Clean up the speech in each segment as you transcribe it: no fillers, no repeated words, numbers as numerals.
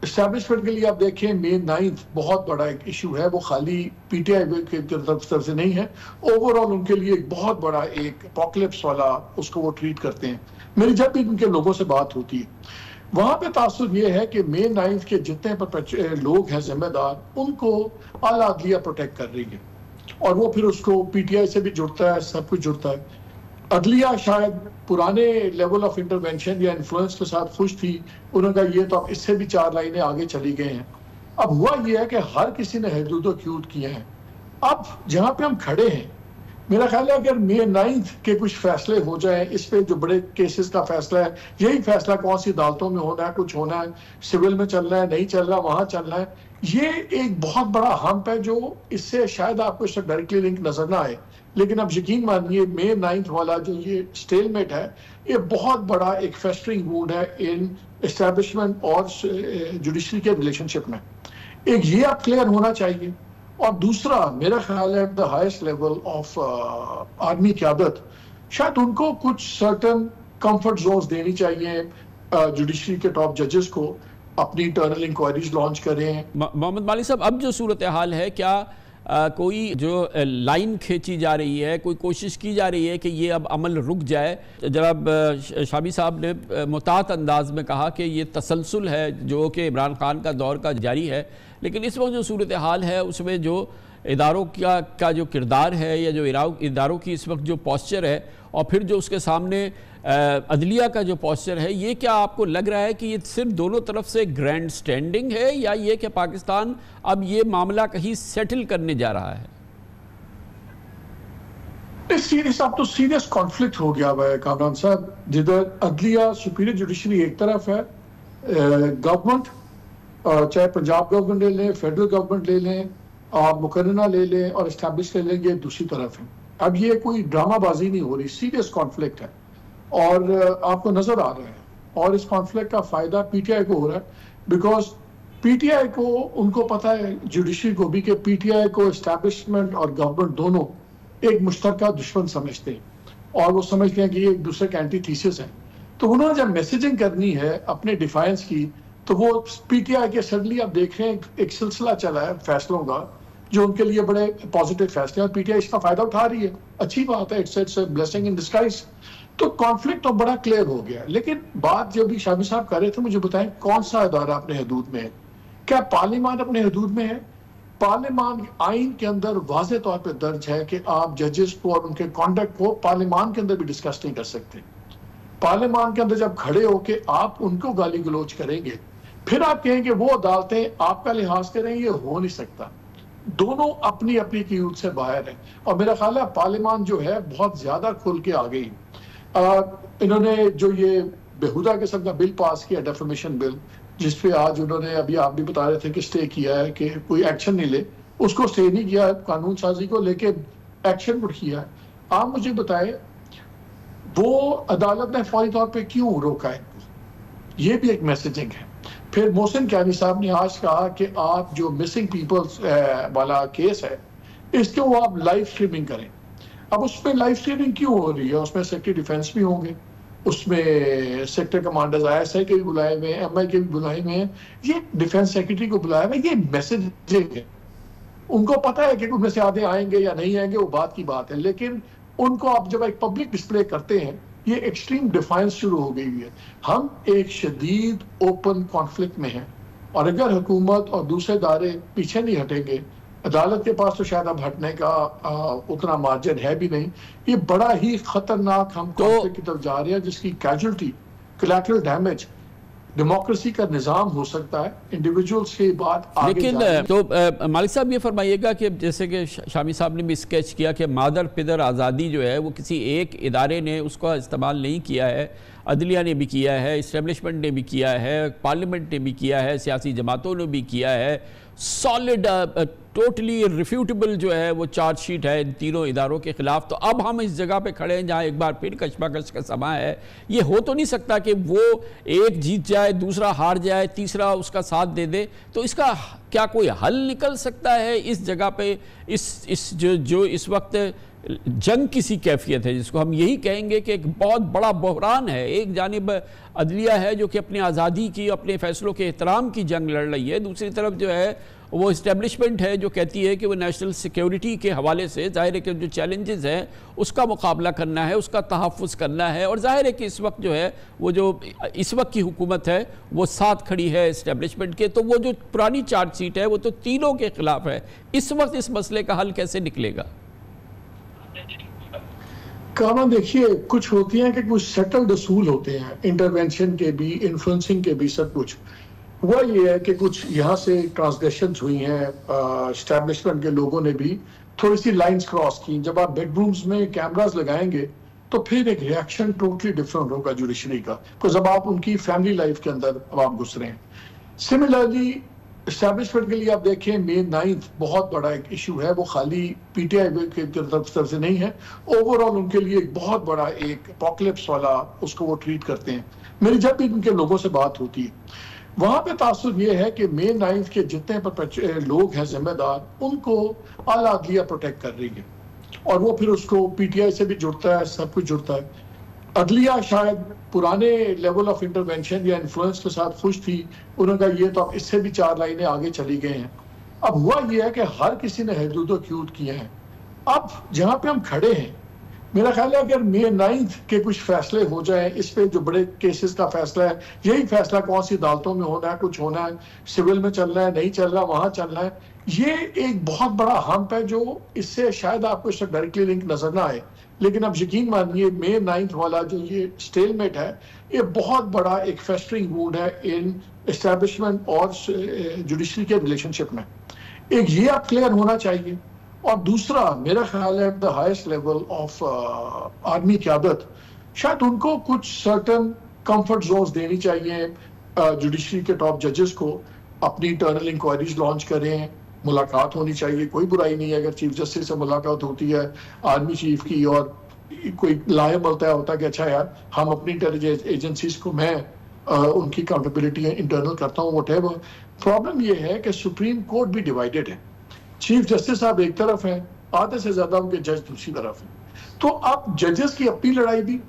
Establishment के लिए आप देखें मे 9 बहुत बड़ा एक इशू है, वो खाली पीटीआई की तरफ से नहीं है, ओवरऑल उनके लिए एक बहुत बड़ा एक अपोकलिप्स वाला उसको वो ट्रीट करते हैं। मेरी जब भी उनके लोगों से बात होती है वहां पे तासुर ये है कि मे 9 के जितने लोग हैं जिम्मेदार, उनको आला अदलिया प्रोटेक्ट कर रही है और वो फिर उसको पीटीआई से भी जुड़ता है, सब कुछ जुड़ता है। अदलिया शायद पुराने लेवल ऑफ इंटरवेंशन या इन्फ्लुएंस के साथ खुश थी, उन्होंने कहा ये तो अब इससे भी 4 लाइनें आगे चली गए हैं। अब हुआ ये है कि हर किसी ने हदूद किए हैं। अब जहां पे हम खड़े हैं, मेरा ख्याल है अगर मे 9 के कुछ फैसले हो जाए, इस पे जो बड़े केसेस का फैसला है, यही फैसला कौन सी अदालतों में होना है, कुछ होना है, सिविल में चलना है, नहीं चल रहा, वहां चलना है, ये एक बहुत बड़ा हम्प है जो इससे शायद आपको इससे डायरेक्टली लिंक नजर ना आए, लेकिन अब यकीन मानिए मे 9 वाला जो ये स्टेलमेट है, ये बहुत बड़ा एक फेस्टरिंग वुंड है इन एस्टैब्लिशमेंट और जुडिशरी के रिलेशनशिप में। एक ये आप क्लियर होना चाहिए। और दूसरा मेरा ख्याल है the highest level of army क़यादत, शायद उनको कुछ सर्टन कंफर्ट जोन्स देनी चाहिए जुडिशरी के टॉप जजेस को, अपनी इंटरनल इंक्वायरीज लॉन्च करें। मोहम्मद मालिक साहब, अब जो सूरत हाल है, क्या कोई जो लाइन खींची जा रही है, कोई कोशिश की जा रही है कि ये अब अमल रुक जाए? जनाब शामी साहब ने मुतात अंदाज में कहा कि ये तसलसल है जो कि इमरान खान का दौर का जारी है, लेकिन इस वक्त जो सूरत हाल है उसमें जो इदारों का जो किरदार है या जो इदारों की इस वक्त जो पॉस्चर है और फिर जो उसके सामने अदलिया का जो पॉस्चर है, ये क्या आपको लग रहा है कि ये सिर्फ दोनों तरफ से ग्रैंड स्टैंडिंग है या ये कि पाकिस्तान अब ये मामला कहीं सेटल करने जा रहा है? सीरियस, अब तो सीरियस कॉन्फ्लिक्ट हो गया हुआ है कामरान साहब, जिधर अदलिया सुपीरियर जुडिशरी एक तरफ है, गवर्नमेंट चाहे पंजाब गवर्नमेंट ले लें, फेडरल गवर्नमेंट ले लें, आप मुकर्रना ले लें और एस्टैब्लिश ले लें, ये दूसरी तरफ है। अब ये कोई ड्रामाबाजी नहीं हो रही, सीरियस कॉन्फ्लिक्ट है और आपको नजर आ रहा है, और इस कॉन्फ्लिक्ट का फायदा पीटीआई को हो रहा है, बिकॉज पीटीआई को, उनको पता है जुडिशरी को भी कि पीटीआई को एस्टैब्लिशमेंट और गवर्नमेंट दोनों एक मुश्तरका दुश्मन समझते हैं और वो समझते हैं कि ये एक दूसरे के एंटी थीसिस है। तो उन्होंने जब मैसेजिंग करनी है अपने डिफाइंस की, तो वो पीटीआई के सडनली आप देख रहे हैं एक सिलसिला चला है फैसलों का जो उनके लिए बड़े पॉजिटिव फैसले हैं और पीटीआई इसका फायदा उठा रही है। अच्छी बात है, इट्स ब्लेसिंग इन डिस्गाइज। तो कॉन्फ्लिक्ट तो बड़ा क्लियर हो गया, लेकिन बात जो भी शामी साहब कर रहे थे, मुझे बताएं कौन सा अदारा अपने हदूद में है? क्या पार्लियामान अपने हदूद में है? पार्लियामान आइन के अंदर वाज़े तौर पर दर्ज है कि आप जजेस को और उनके कॉन्डक्ट को पार्लियामान के अंदर भी डिस्कस नहीं कर सकते। पार्लियामान के अंदर जब खड़े होके आप उनको गाली गलोच करेंगे, फिर आप कहेंगे वो अदालतें आपका लिहाज करें, ये हो नहीं सकता। दोनों अपनी अपनी क़यूद से बाहर है और मेरा ख्याल है पार्लियामान जो है बहुत ज्यादा खुल के आ गई। इन्होंने जो ये बेहुदा किस्म का बिल पास किया, डेफेमेशन बिल, जिसपे आज उन्होंने, अभी आप भी बता रहे थे कि स्टे किया है कि कोई एक्शन नहीं ले, उसको स्टे नहीं किया है कानून साजी को, लेकिन एक्शन उठ किया है। आप मुझे बताएं वो अदालत ने फौरी तौर पे क्यों रोका है? ये भी एक मैसेजिंग है। फिर मोहसिन कैनी साहब ने आज कहा कि आप जो मिसिंग पीपल्स वाला केस है, इसको वो आप लाइव स्ट्रीमिंग करें। अब उसमें लाइव स्ट्रीमिंग क्यों हो रही है? उसमें सेक्रेटरी डिफेंस भी होंगे, उसमें सेक्टर कमांडर्स ISI के भी बुलाए हुए हैं, MI के भी बुलाए हुए हैं, ये डिफेंस सेक्रेटरी को बुलाया हुआ है। ये मैसेजिंग है। उनको पता है कि उनमें से आधे आएंगे या नहीं आएंगे, वो बात की बात है, लेकिन उनको आप जब एक पब्लिक डिस्प्ले करते हैं, ये एक्सट्रीम डिफाइंस शुरू हो गई है। हम एक शदीद ओपन कॉन्फ्लिक्ट में हैं और अगर हुकूमत और दूसरे इदारे पीछे नहीं हटेंगे, अदालत के पास तो शायद अब हटने का उतना मार्जिन है भी नहीं, ये बड़ा ही खतरनाक हम कॉन्फ्लिक्ट की तरफ जा रहे हैं जिसकी कैजुअल्टी, कोलैटरल डैमेज डेमोक्रेसी का निज़ाम हो सकता है, इंडिविजुअल्स की बात आगे। लेकिन तो मालिक साहब ये फरमाइएगा कि जैसे कि शामी साहब ने भी स्केच किया कि मादर पिदर आज़ादी जो है वो किसी एक इदारे ने उसका इस्तेमाल नहीं किया है, अदलिया ने भी किया है, इस्टेब्लिशमेंट ने भी किया है, पार्लियामेंट ने भी किया है, सियासी जमातों ने भी किया है। सॉलिड टोटली रिफ्यूटेबल जो है वो चार्जशीट है इन तीनों इदारों के खिलाफ। तो अब हम इस जगह पे खड़े हैं जहाँ एक बार फिर कशमकश का समय है। ये हो तो नहीं सकता कि वो एक जीत जाए, दूसरा हार जाए, तीसरा उसका साथ दे दे। तो इसका क्या कोई हल निकल सकता है इस जगह पे? इस जो इस वक्त जंग की सी कैफियत है, जिसको हम यही कहेंगे कि एक बहुत बड़ा बहरान है। एक जानिब अदलिया है जो कि अपनी आज़ादी की, अपने फैसलों के एहतराम की जंग लड़ रही है, दूसरी तरफ जो है वो इस्टेब्लिशमेंट है जो कहती है कि वो नेशनल सिक्योरिटी के हवाले से ज़ाहिर है कि जो चैलेंजेस हैं उसका मुकाबला करना है, उसका तहफ़्फ़ुज़ करना है। और ज़ाहिर है कि इस वक्त जो है वो जो इस वक्त की हुकूमत है वो साथ खड़ी है इस्टेब्लिशमेंट के, तो वो जो पुरानी चार्जशीट है वो तो तीनों के ख़िलाफ़ है। इस वक्त इस मसले का हल कैसे निकलेगा? कामरान देखिए, कुछ होती हैं कि कुछ सेटल्ड असूल होते हैं, इंटरवेंशन के भी, इन्फ्लुएंसिंग के भी, सब कुछ। हुआ ये है कि कुछ यहाँ से ट्रांसग्रेशंस हुई हैं, एस्टैब्लिशमेंट के लोगों ने भी थोड़ी सी लाइंस क्रॉस की। जब आप बेडरूम्स में कैमरास लगाएंगे तो फिर एक रिएक्शन टोटली डिफरेंट होगा जुडिशरी का, बिकॉज अब आप उनकी फैमिली लाइफ के अंदर अब आप घुस रहे हैं। सिमिलरली एस्टैब्लिशमेंट के लिए आप देखें, May 9th बहुत बड़ा एक इशू है, वो खाली पीटीआई की तरफ से नहीं है, ओवरऑल उनके लिए एक बहुत बड़ा एक अपोकलिप्स वाला उसको वो ट्रीट करते हैं। मेरी जब भी उनके लोगों से बात होती है वहां पे तासुर ये है कि May 9th के जितने लोग हैं जिम्मेदार, उनको आला अदलिया प्रोटेक्ट कर रही है और वो फिर उसको पीटीआई से भी जुड़ता है, सब कुछ जुड़ता है। अदलिया शायद पुराने लेवल ऑफ इंटरवेंशन या इन्फ्लुएंस के साथ खुश थी, उन्होंने कहा ये तो अब इससे भी 4 लाइनें आगे चली गए हैं। अब हुआ ये है कि हर किसी ने हदूद क्यूट किए हैं। अब जहां पे हम खड़े हैं, मेरा ख्याल है अगर May 9th के कुछ फैसले हो जाए, इस पे जो बड़े केसेस का फैसला है, यही फैसला कौन सी अदालतों में होना है, कुछ होना है, सिविल में चलना है, नहीं चल रहा, वहां चलना है, ये एक बहुत बड़ा हम्प है जो इससे शायद आपको इससे डायरेक्टली लिंक नजर ना आए। लेकिन अब यकीन मानिए May 9th वाला जो ये स्टेलमेट है, ये बहुत बड़ा एक फेस्टरिंग वुंड है इन एस्टैब्लिशमेंट और जुडिशरी के रिलेशनशिप में। एक ये अब क्लियर होना चाहिए। और दूसरा मेरा ख्याल है the highest level of army क़यादत, शायद उनको कुछ सर्टन कंफर्ट जोन्स देनी चाहिए जुडिशरी के टॉप जजेस को, अपनी इंटरनल इंक्वायरीज लॉन्च करें, मुलाकात होनी चाहिए, कोई बुराई नहीं है अगर चीफ जस्टिस से मुलाकात होती है आर्मी चीफ की और कोई लाया मलता होता है कि अच्छा यार हम अपनी इंटेलिजेंस एजेंसीज को मैं उनकी अकाउंटेबिलिटी इंटरनल करता हूँ, व्हाटएवर। प्रॉब्लम ये है कि सुप्रीम कोर्ट भी डिवाइडेड है, चीफ जस्टिस साहब एक तरफ हैं, आधे से ज्यादा उनके जज दूसरी तरफ हैं। तो अब जजेस की अपनी लड़ाई भी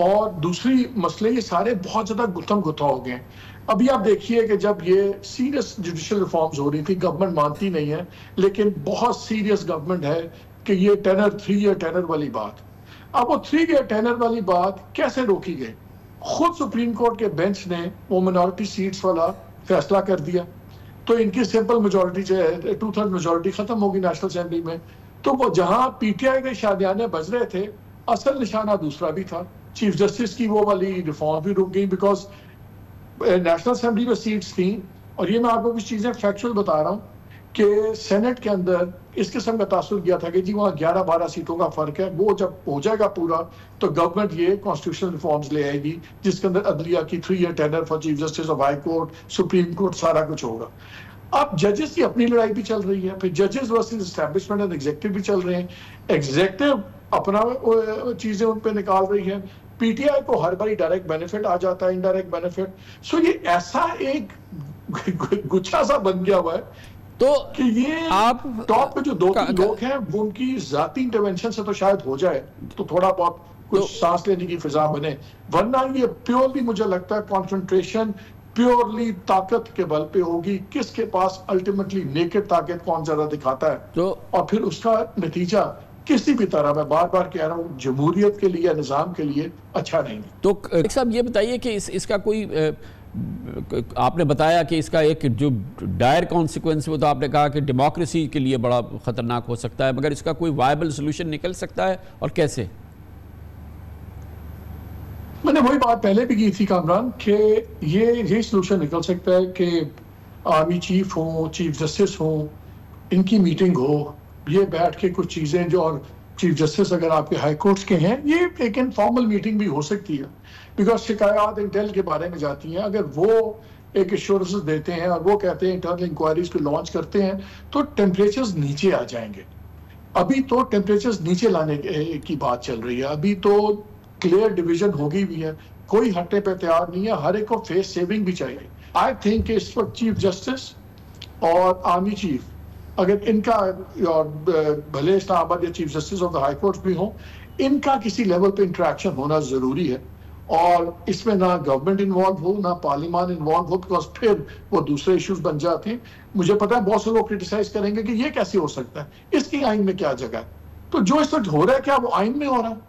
और दूसरी मसले ये सारे बहुत ज्यादा गुत्थम गुत्था हो गए हैं। अभी आप देखिए कि जब ये सीरियस जुडिशियल रिफॉर्म्स हो रही थी, गवर्नमेंट मानती नहीं है, लेकिन बहुत सीरियस गवर्नमेंट है कि ये 3 ईयर टेनर वाली बात, अब वो 3 ईयर टेनर वाली बात कैसे रोकी गई? खुद सुप्रीम कोर्ट के बेंच ने वो मिनॉरिटी सीट्स वाला फैसला कर दिया, तो इनकी सिंपल मेजोरिटी जो है 2/3 मेजोरिटी खत्म होगी नेशनल असेंबली में। तो वो जहां पीटीआई के शादियाने बज रहे थे, असल निशाना दूसरा भी था, चीफ जस्टिस की वो वाली रिफॉर्म भी रुक गई, बिकॉज नेशनल असेंबली में सीट्स थी। और ये मैं आपको कुछ चीजें फैक्चुअल बता रहा हूँ कि सेनेट के अंदर इस किस्म का तासुर गया था कि जी वहाँ 11-12 सीटों का फर्क है, वो जब हो जाएगा पूरा तो गवर्नमेंट ये कॉन्स्टिट्यूशनल रिफॉर्म्स ले आएगी जिसके अंदर अदलिया की 3 year tenure for chief justice of high court, supreme court, सारा कुछ होगा। अब जजेस की अपनी लड़ाई भी चल रही है, फिर जजेस वर्सेस एस्टैब्लिशमेंट एंड एग्जीक्यूटिव भी चल रहे हैं, एग्जीक्यूटिव अपना चीजें उन पे निकाल रही है, पीटीआई को हर बारी डायरेक्ट बेनिफिट आ जाता है, इनडायरेक्ट बेनिफिट। सो ये ऐसा एक गुच्छा सा बन गया हुआ है तो कि ये आप टॉप पे जो 2-3 लोग हैं वो उनकी जाती इंटरवेंशन से तो शायद हो जाए तो थोड़ा बहुत कुछ सांस लेने की फिजा बने, वरना ये प्योरली मुझे लगता है कॉन्सेंट्रेशन प्योरली ताकत के बल पे होगी, किसके पास अल्टीमेटली नेकेड ताकत कौन ज्यादा दिखाता है तो, और फिर उसका नतीजा किसी भी तरह, मैं बार बार कह रहा हूँ, जमहूरियत के लिए या निज़ाम के लिए अच्छा नहीं। तो साहब ये बताइए कि इसका कोई आपने बताया कि इसका एक जो डायर कॉन्सिक्वेंस, वो तो आपने कहा कि डेमोक्रेसी के लिए बड़ा खतरनाक हो सकता है, मगर इसका कोई वायबल सोल्यूशन निकल सकता है और कैसे? मैंने वही बात पहले भी की थी कामरान कि ये सोल्यूशन निकल सकता है कि आर्मी चीफ हो, चीफ जस्टिस हो, इनकी मीटिंग हो, ये बैठ के कुछ चीजें जो, और चीफ जस्टिस अगर आपके हाई कोर्ट्स के हैं, ये एक इनफॉर्मल मीटिंग भी हो सकती है, बिकॉज शिकायत इंटेल के बारे में जाती हैं, अगर वो एक एश्योरेंस देते हैं और वो कहते हैं इंटरनल इंक्वायरीज को लॉन्च करते हैं तो टेम्परेचर्स नीचे आ जाएंगे। अभी तो टेम्परेचर्स नीचे लाने की बात चल रही है, अभी तो क्लियर डिवीजन हो गई भी है, कोई हटने पे तैयार नहीं है, हर एक को फेस सेविंग भी चाहिए। आई थिंक इस वक्त चीफ जस्टिस और आर्मी चीफ अगर इनका और भले इस्लामाबाद या chief justice of the high court भी हो, इनका किसी लेवल पे इंटरेक्शन होना जरूरी है और इसमें ना गवर्नमेंट इन्वॉल्व हो ना पार्लियामान इन्वॉल्व हो, बिकॉज फिर वो दूसरे इश्यूज बन जाते हैं। मुझे पता है बहुत से लोग क्रिटिसाइज करेंगे कि ये कैसे हो सकता है, इसकी आइन में क्या जगह है। तो जो इस वक्त हो रहा है क्या वो आइन में हो रहा है?